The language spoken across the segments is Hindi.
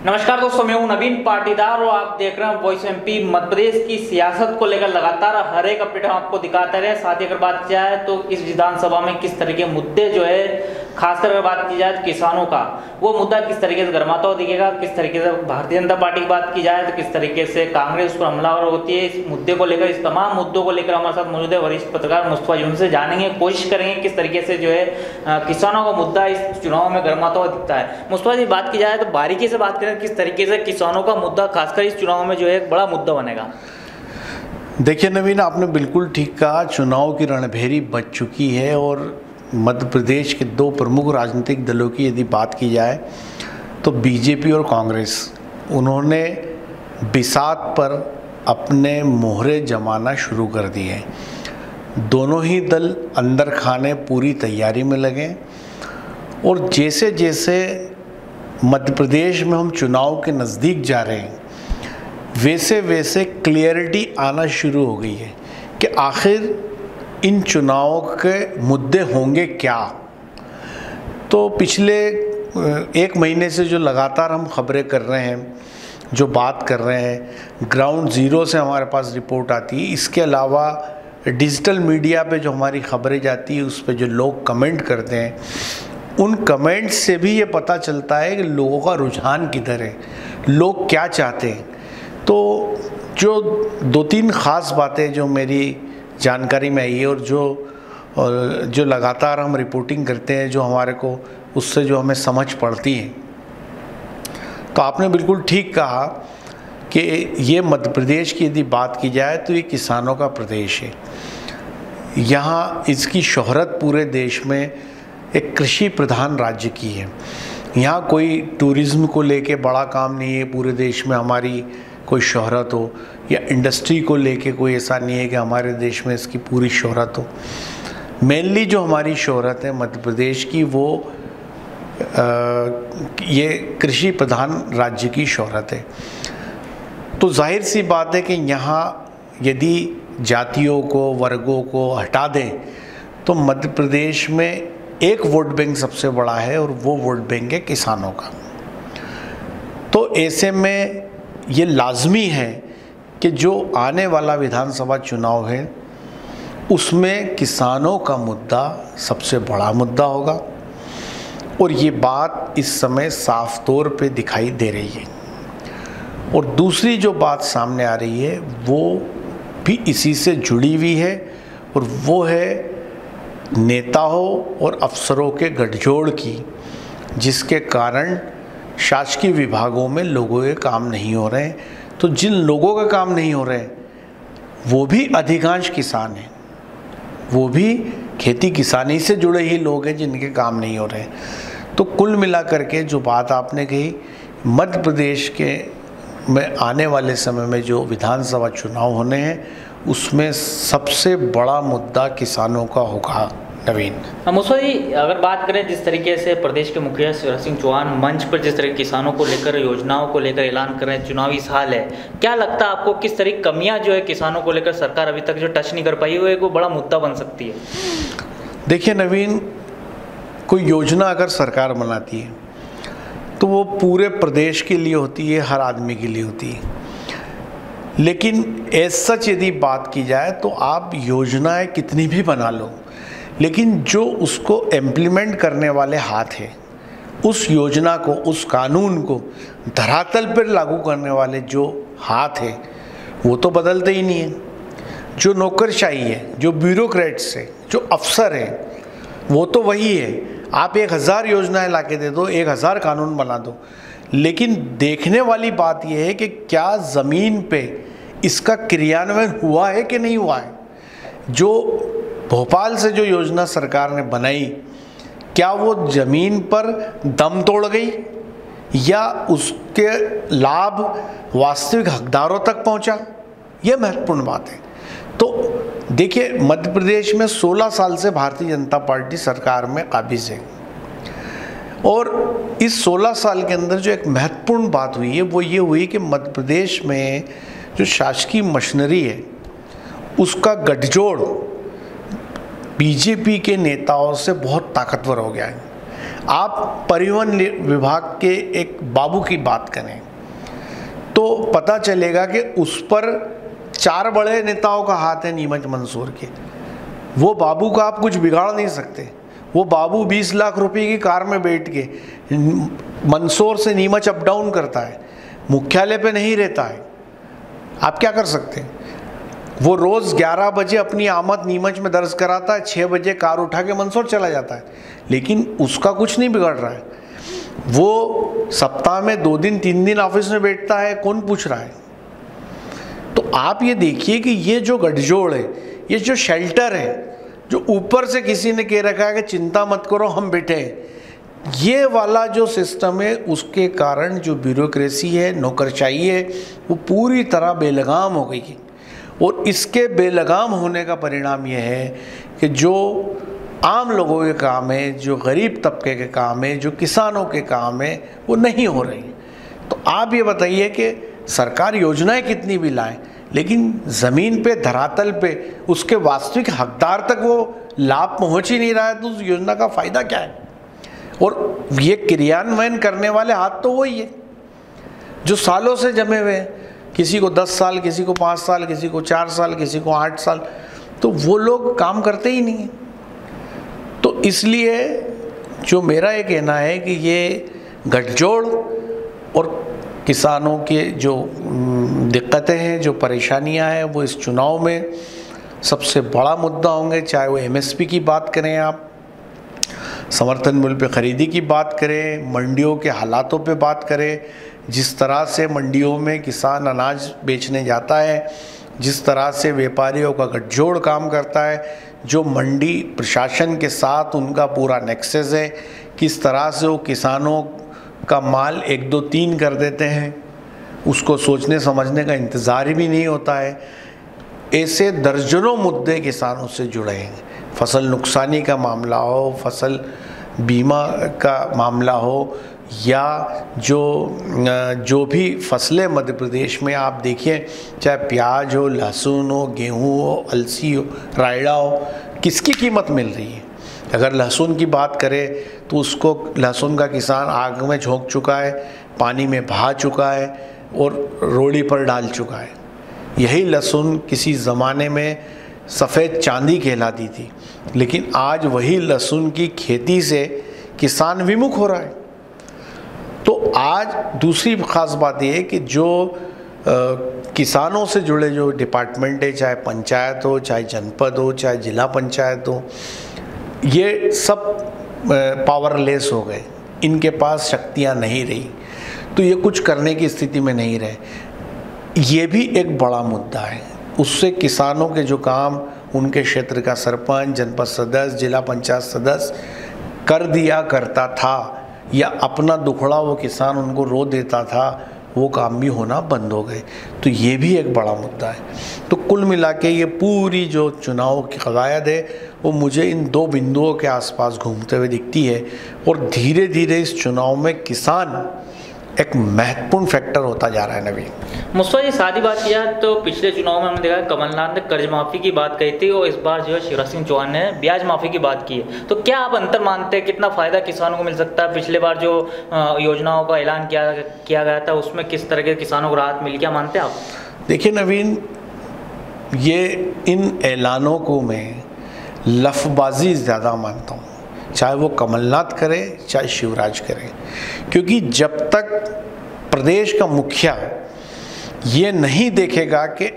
नमस्कार दोस्तों, मैं हूं नवीन पाटीदार और आप देख रहे हैं वॉइस एमपी। मध्य प्रदेश की सियासत को लेकर लगातार हर एक अपडेट हम आपको दिखाते रहे। साथ ही अगर बात की जाए तो इस विधानसभा में किस तरह के मुद्दे जो है, खासकर अगर बात की जाए तो किसानों का, वो मुद्दा किस तरीके से गर्माता हुआ दिखेगा। किस तरीके से भारतीय जनता पार्टी की बात की जाए तो किस तरीके से कांग्रेस पर हमलावर होती है। इस मुद्दे को लेकर, इस तमाम मुद्दों को लेकर हमारे साथ मौजूद है वरिष्ठ पत्रकार मुस्तफा यूनुस से जानेंगे, कोशिश करेंगे किस तरीके से जो है किसानों का मुद्दा इस चुनाव में गर्माता हुआ दिखता है। मुस्तफा जी, बात की जाए तो बारीकी से बात करें किस तरीके से किसानों का मुद्दा खासकर इस चुनाव में जो है एक बड़ा मुद्दा बनेगा। देखिए नवीन, आपने बिल्कुल ठीक कहा। चुनाव की रणभेरी बज चुकी है और मध्य प्रदेश के दो प्रमुख राजनीतिक दलों की यदि बात की जाए तो बीजेपी और कांग्रेस, उन्होंने बिसात पर अपने मोहरे जमाना शुरू कर दिए हैं। दोनों ही दल अंदर खाने पूरी तैयारी में लगे और जैसे जैसे मध्य प्रदेश में हम चुनाव के नज़दीक जा रहे हैं वैसे वैसे क्लियरिटी आना शुरू हो गई है कि आखिर इन चुनावों के मुद्दे होंगे क्या। तो पिछले एक महीने से जो लगातार हम खबरें कर रहे हैं, जो बात कर रहे हैं, ग्राउंड ज़ीरो से हमारे पास रिपोर्ट आती है। इसके अलावा डिजिटल मीडिया पे जो हमारी खबरें जाती है उस पे जो लोग कमेंट करते हैं, उन कमेंट्स से भी ये पता चलता है कि लोगों का रुझान किधर है, लोग क्या चाहते हैं। तो जो दो तीन ख़ास बातें जो मेरी जानकारी में आई है और जो लगातार हम रिपोर्टिंग करते हैं, जो हमारे को उससे जो हमें समझ पड़ती है, तो आपने बिल्कुल ठीक कहा कि ये मध्य प्रदेश की यदि बात की जाए तो ये किसानों का प्रदेश है। यहाँ इसकी शोहरत पूरे देश में एक कृषि प्रधान राज्य की है। यहाँ कोई टूरिज़्म को लेके बड़ा काम नहीं है, पूरे देश में हमारी कोई शोहरत हो, या इंडस्ट्री को लेके कोई ऐसा नहीं है कि हमारे देश में इसकी पूरी शोहरत हो। मेनली जो हमारी शोहरत है मध्य प्रदेश की, वो ये कृषि प्रधान राज्य की शोहरत है। तो जाहिर सी बात है कि यहाँ यदि जातियों को, वर्गों को हटा दें तो मध्य प्रदेश में एक वोट बैंक सबसे बड़ा है और वो वोट बैंक है किसानों का। तो ऐसे में ये लाजमी है कि जो आने वाला विधानसभा चुनाव है उसमें किसानों का मुद्दा सबसे बड़ा मुद्दा होगा और ये बात इस समय साफ तौर पे दिखाई दे रही है। और दूसरी जो बात सामने आ रही है वो भी इसी से जुड़ी हुई है और वो है नेताओं और अफसरों के गठजोड़ की, जिसके कारण शासकीय विभागों में लोगों के काम नहीं हो रहे हैं। तो जिन लोगों का काम नहीं हो रहे हैं वो भी अधिकांश किसान हैं, वो भी खेती किसानी से जुड़े ही लोग हैं जिनके काम नहीं हो रहे हैं। तो कुल मिलाकर के जो बात आपने कही, मध्य प्रदेश के में आने वाले समय में जो विधानसभा चुनाव होने हैं उसमें सबसे बड़ा मुद्दा किसानों का होगा। नवीन, मुस्तफा जी, अगर बात करें जिस तरीके से प्रदेश के मुखिया शिवराज सिंह चौहान मंच पर जिस तरह किसानों को लेकर, योजनाओं को लेकर ऐलान कर रहे हैं, चुनावी साल है, क्या लगता है आपको किस तरह की कमियां जो है किसानों को लेकर सरकार अभी तक जो टच नहीं कर पाई है, वो बड़ा मुद्दा बन सकती है? देखिए नवीन, कोई योजना अगर सरकार बनाती है तो वो पूरे प्रदेश के लिए होती है, हर आदमी के लिए होती है। लेकिन एज सच यदि बात की जाए तो आप योजनाएं कितनी भी बना लो, लेकिन जो उसको इम्प्लीमेंट करने वाले हाथ हैं, उस योजना को, उस कानून को धरातल पर लागू करने वाले जो हाथ हैं वो तो बदलते ही नहीं हैं। जो नौकरशाही है, जो ब्यूरोक्रेट्स है, जो अफसर हैं, वो तो वही है। आप 1000 योजनाएं ला के दे दो, 1000 कानून बना दो, लेकिन देखने वाली बात यह है कि क्या ज़मीन पे इसका क्रियान्वयन हुआ है कि नहीं हुआ है। जो भोपाल से जो योजना सरकार ने बनाई, क्या वो ज़मीन पर दम तोड़ गई या उसके लाभ वास्तविक हकदारों तक पहुंचा, यह महत्वपूर्ण बात है। तो देखिए, मध्य प्रदेश में 16 साल से भारतीय जनता पार्टी सरकार में काबिज है और इस 16 साल के अंदर जो एक महत्वपूर्ण बात हुई है वो ये हुई कि मध्य प्रदेश में जो शासकीय मशीनरी है उसका गठजोड़ बीजेपी के नेताओं से बहुत ताकतवर हो गया है। आप परिवहन विभाग के एक बाबू की बात करें तो पता चलेगा कि उस पर 4 बड़े नेताओं का हाथ है नीमच मंसूर के। वो बाबू का आप कुछ बिगाड़ नहीं सकते। वो बाबू 20 लाख रुपए की कार में बैठ के मंदसौर से नीमच अप डाउन करता है, मुख्यालय पे नहीं रहता है। आप क्या कर सकते हैं? वो रोज़ 11 बजे अपनी आमद नीमच में दर्ज कराता है, 6 बजे कार उठा के मंदसौर चला जाता है, लेकिन उसका कुछ नहीं बिगड़ रहा है। वो सप्ताह में 2 दिन 3 दिन ऑफिस में बैठता है, कौन पूछ रहा है? तो आप ये देखिए कि ये जो गठजोड़ है, ये जो शेल्टर है, जो ऊपर से किसी ने कह रखा है कि चिंता मत करो हम बैठे हैं, ये वाला जो सिस्टम है, उसके कारण जो ब्यूरोक्रेसी है, नौकरशाही है, वो पूरी तरह बेलगाम हो गई है। और इसके बेलगाम होने का परिणाम यह है कि जो आम लोगों के काम है, जो गरीब तबके के काम है, जो किसानों के काम है, वो नहीं हो रही। तो आप ये बताइए कि सरकार योजनाएं कितनी भी लाए, लेकिन ज़मीन पे, धरातल पे उसके वास्तविक हकदार तक वो लाभ पहुंच ही नहीं रहा है, तो उस योजना का फ़ायदा क्या है? और ये क्रियान्वयन करने वाले हाथ तो वही है जो सालों से जमे हुए हैं, किसी को 10 साल, किसी को 5 साल, किसी को 4 साल, किसी को 8 साल, तो वो लोग काम करते ही नहीं हैं। तो इसलिए जो मेरा ये कहना है कि ये गठजोड़ और किसानों के जो दिक्कतें हैं, जो परेशानियां हैं, वो इस चुनाव में सबसे बड़ा मुद्दा होंगे। चाहे वो एमएसपी की बात करें, आप समर्थन मूल्य पे ख़रीदी की बात करें, मंडियों के हालातों पे बात करें, जिस तरह से मंडियों में किसान अनाज बेचने जाता है, जिस तरह से व्यापारियों का गठजोड़ काम करता है, जो मंडी प्रशासन के साथ उनका पूरा नेक्सस है, किस तरह से वो किसानों का माल 1, 2, 3 कर देते हैं, उसको सोचने समझने का इंतज़ार भी नहीं होता है। ऐसे दर्जनों मुद्दे किसानों से जुड़े हैं। फसल नुकसानी का मामला हो, फसल बीमा का मामला हो, या जो भी फसलें मध्य प्रदेश में आप देखिए, चाहे प्याज हो, लहसुन हो, गेहूँ हो, अलसी हो, रायड़ा हो, किसकी कीमत मिल रही है? अगर लहसुन की बात करें तो उसको लहसुन का किसान आग में झोंक चुका है, पानी में बहा चुका है और रोड़ी पर डाल चुका है। यही लहसुन किसी ज़माने में सफ़ेद चांदी कहलाती थी, लेकिन आज वही लहसुन की खेती से किसान विमुख हो रहा है। तो आज दूसरी ख़ास बात यह है कि जो किसानों से जुड़े जो डिपार्टमेंट है, चाहे पंचायत हो, चाहे जनपद हो, चाहे जिला पंचायत हो, ये सब पावरलेस हो गए। इनके पास शक्तियाँ नहीं रही, तो ये कुछ करने की स्थिति में नहीं रहे। ये भी एक बड़ा मुद्दा है। उससे किसानों के जो काम उनके क्षेत्र का सरपंच, जनपद सदस्य, जिला पंचायत सदस्य कर दिया करता था, या अपना दुखड़ा वो किसान उनको रो देता था, वो काम भी होना बंद हो गए। तो ये भी एक बड़ा मुद्दा है। तो कुल मिला के ये पूरी जो चुनाव की कवायद है, वो मुझे इन 2 बिंदुओं के आसपास घूमते हुए दिखती है। और धीरे धीरे इस चुनाव में किसान एक महत्वपूर्ण फैक्टर होता जा रहा है। नवीन मुस्तफा जी, सादी बात किया तो पिछले चुनाव में हमने देखा कमलनाथ ने कर्ज माफ़ी की बात कही थी, और इस बार जो है शिवराज सिंह चौहान ने ब्याज माफ़ी की बात की है। तो क्या आप अंतर मानते हैं, कितना फ़ायदा किसानों को मिल सकता है? पिछले बार जो योजनाओं का ऐलान किया गया था, उसमें किस तरह के किसानों को राहत मिली, क्या मानते हैं आप? देखिए नवीन, ये इन ऐलानों को मैं लफबाजी ज़्यादा मानता हूँ, चाहे वो कमलनाथ करे, चाहे शिवराज करे। क्योंकि जब तक प्रदेश का मुखिया ये नहीं देखेगा कि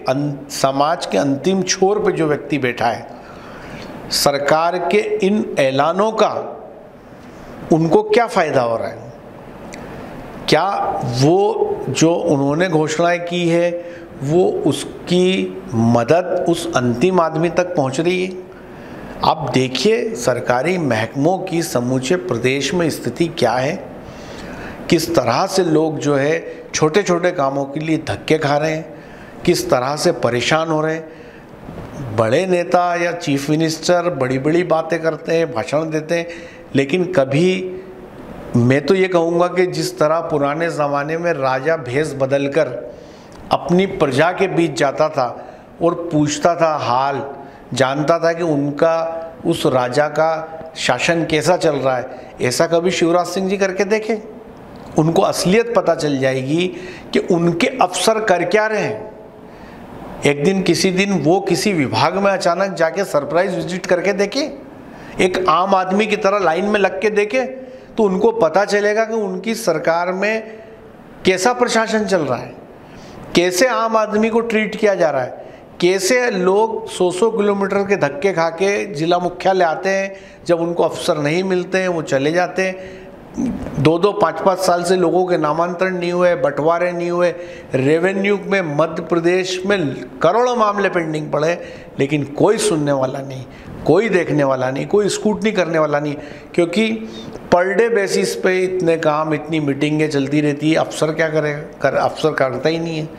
समाज के अंतिम छोर पे जो व्यक्ति बैठा है, सरकार के इन ऐलानों का उनको क्या फ़ायदा हो रहा है, क्या वो जो उन्होंने घोषणाएं की है वो उसकी मदद उस अंतिम आदमी तक पहुंच रही है? आप देखिए सरकारी महकमों की समूचे प्रदेश में स्थिति क्या है, किस तरह से लोग जो है छोटे छोटे कामों के लिए धक्के खा रहे हैं, किस तरह से परेशान हो रहे हैं। बड़े नेता या चीफ मिनिस्टर बड़ी बड़ी बातें करते हैं, भाषण देते हैं, लेकिन कभी, मैं तो ये कहूँगा कि जिस तरह पुराने ज़माने में राजा भेष बदलकर अपनी प्रजा के बीच जाता था और पूछता था हाल, जानता था कि उनका उस राजा का शासन कैसा चल रहा है, ऐसा कभी शिवराज सिंह जी करके देखें। उनको असलियत पता चल जाएगी कि उनके अफसर कर क्या रहे हैं। एक दिन किसी दिन वो किसी विभाग में अचानक जाके सरप्राइज विजिट करके देखें, एक आम आदमी की तरह लाइन में लग के देखें, तो उनको पता चलेगा कि उनकी सरकार में कैसा प्रशासन चल रहा है, कैसे आम आदमी को ट्रीट किया जा रहा है, कैसे लोग 100 किलोमीटर के धक्के खा के जिला मुख्यालय आते हैं, जब उनको अफसर नहीं मिलते हैं वो चले जाते हैं। 2-2, 5-5 साल से लोगों के नामांतरण नहीं हुए, बंटवारे नहीं हुए, रेवेन्यू में मध्य प्रदेश में करोड़ों मामले पेंडिंग पड़े, लेकिन कोई सुनने वाला नहीं, कोई देखने वाला नहीं, कोई स्क्रूटनी करने वाला नहीं, क्योंकि पर डे बेसिस पे इतने काम, इतनी मीटिंगें चलती रहती है। अफसर क्या करेगा? अफसर करता ही नहीं है।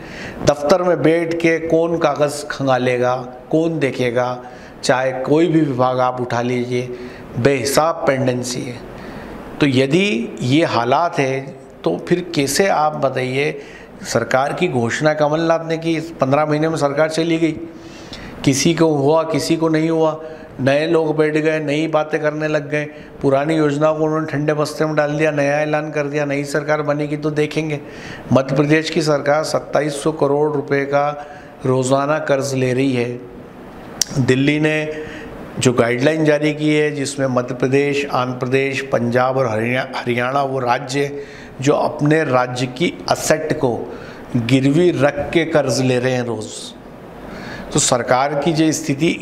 दफ्तर में बैठ के कौन कागज़ खंगालेगा, कौन देखेगा? चाहे कोई भी विभाग आप उठा लीजिए, बेहिसाब पेंडेंसी है। तो यदि ये हालात है तो फिर कैसे आप बताइए, सरकार की घोषणा कमलनाथ ने की, 15 महीने में सरकार चली गई, किसी को हुआ किसी को नहीं हुआ, नए लोग बैठ गए, नई बातें करने लग गए, पुरानी योजनाओं को उन्होंने ठंडे बस्ते में डाल दिया, नया ऐलान कर दिया, नई सरकार बनेगी तो देखेंगे। मध्य प्रदेश की सरकार 2700 करोड़ रुपए का रोज़ाना कर्ज ले रही है। दिल्ली ने जो गाइडलाइन जारी की है, जिसमें मध्य प्रदेश, आंध्र प्रदेश, पंजाब और हरियाणा वो राज्य जो अपने राज्य की असेट को गिरवी रख के कर्ज ले रहे हैं रोज़। तो सरकार की जो स्थिति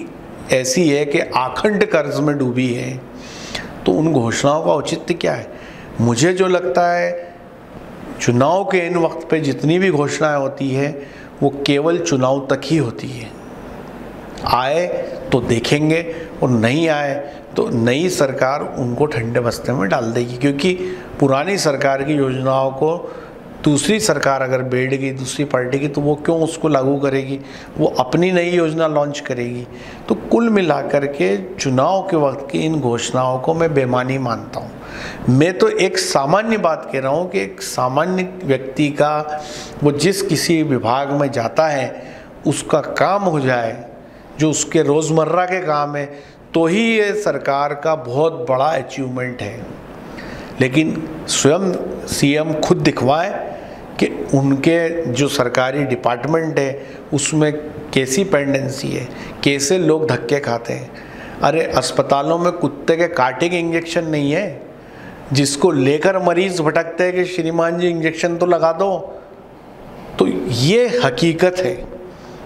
ऐसी है कि आखंड कर्ज में डूबी है, तो उन घोषणाओं का औचित्य क्या है? मुझे जो लगता है, चुनाव के इन वक्त पे जितनी भी घोषणाएं होती है वो केवल चुनाव तक ही होती है। आए तो देखेंगे और नहीं आए तो नई सरकार उनको ठंडे बस्ते में डाल देगी, क्योंकि पुरानी सरकार की योजनाओं को दूसरी सरकार अगर बैठ गई, दूसरी पार्टी की, तो वो क्यों उसको लागू करेगी? वो अपनी नई योजना लॉन्च करेगी। तो कुल मिलाकर के चुनाव के वक्त की इन घोषणाओं को मैं बेमानी मानता हूँ। मैं तो एक सामान्य बात कह रहा हूँ कि एक सामान्य व्यक्ति का, वो जिस किसी विभाग में जाता है उसका काम हो जाए, जो उसके रोज़मर्रा के काम है, तो ही ये सरकार का बहुत बड़ा अचीवमेंट है। लेकिन स्वयं सीएम खुद दिखवाए कि उनके जो सरकारी डिपार्टमेंट है उसमें कैसी पेंडेंसी है, कैसे लोग धक्के खाते हैं। अरे अस्पतालों में कुत्ते के कांटे के इंजेक्शन नहीं है, जिसको लेकर मरीज भटकते हैं कि श्रीमान जी इंजेक्शन तो लगा दो। तो ये हकीकत है।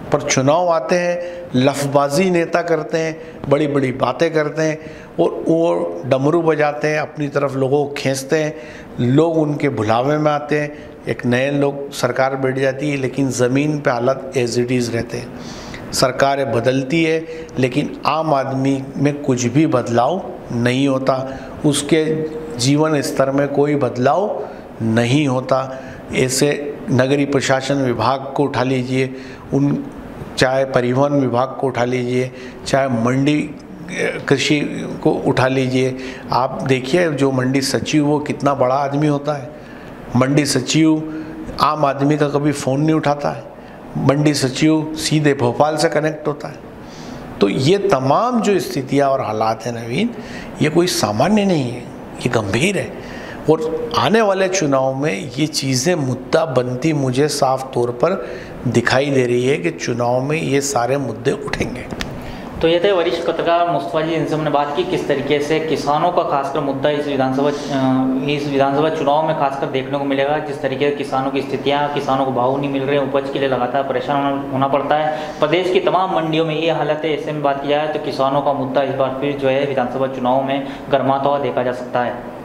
पर चुनाव आते हैं, लफबाजी नेता करते हैं, बड़ी बड़ी बातें करते हैं और वो डमरू बजाते हैं, अपनी तरफ लोगों को खींचते हैं, लोग उनके भुलावे में आते हैं, एक नए लोग सरकार बैठ जाती है, लेकिन ज़मीन पे हालत एज इट इज़ रहते हैं। सरकारें बदलती है लेकिन आम आदमी में कुछ भी बदलाव नहीं होता, उसके जीवन स्तर में कोई बदलाव नहीं होता। ऐसे नगरीय प्रशासन विभाग को उठा लीजिए, उन चाहे परिवहन विभाग को उठा लीजिए, चाहे मंडी कृषि को उठा लीजिए, आप देखिए जो मंडी सचिव वो कितना बड़ा आदमी होता है। मंडी सचिव आम आदमी का कभी फ़ोन नहीं उठाता है, मंडी सचिव सीधे भोपाल से कनेक्ट होता है। तो ये तमाम जो स्थितियाँ और हालात हैं नवीन, ये कोई सामान्य नहीं है, ये गंभीर है। और आने वाले चुनाव में ये चीज़ें मुद्दा बनती मुझे साफ तौर पर दिखाई दे रही है कि चुनाव में ये सारे मुद्दे उठेंगे। तो ये थे वरिष्ठ पत्रकार मुस्तफा जी, जिनसे हमने बात की किस तरीके से किसानों का खासकर मुद्दा इस विधानसभा चुनाव में खासकर देखने को मिलेगा। जिस तरीके से किसानों की स्थितियां, किसानों को भाव नहीं मिल रहे, उपज के लिए लगातार परेशान होना पड़ता है। प्रदेश की तमाम मंडियों में ये हालत है। ऐसे में बात किया है तो किसानों का मुद्दा इस बार फिर जो है विधानसभा चुनाव में गर्माता हुआ देखा जा सकता है।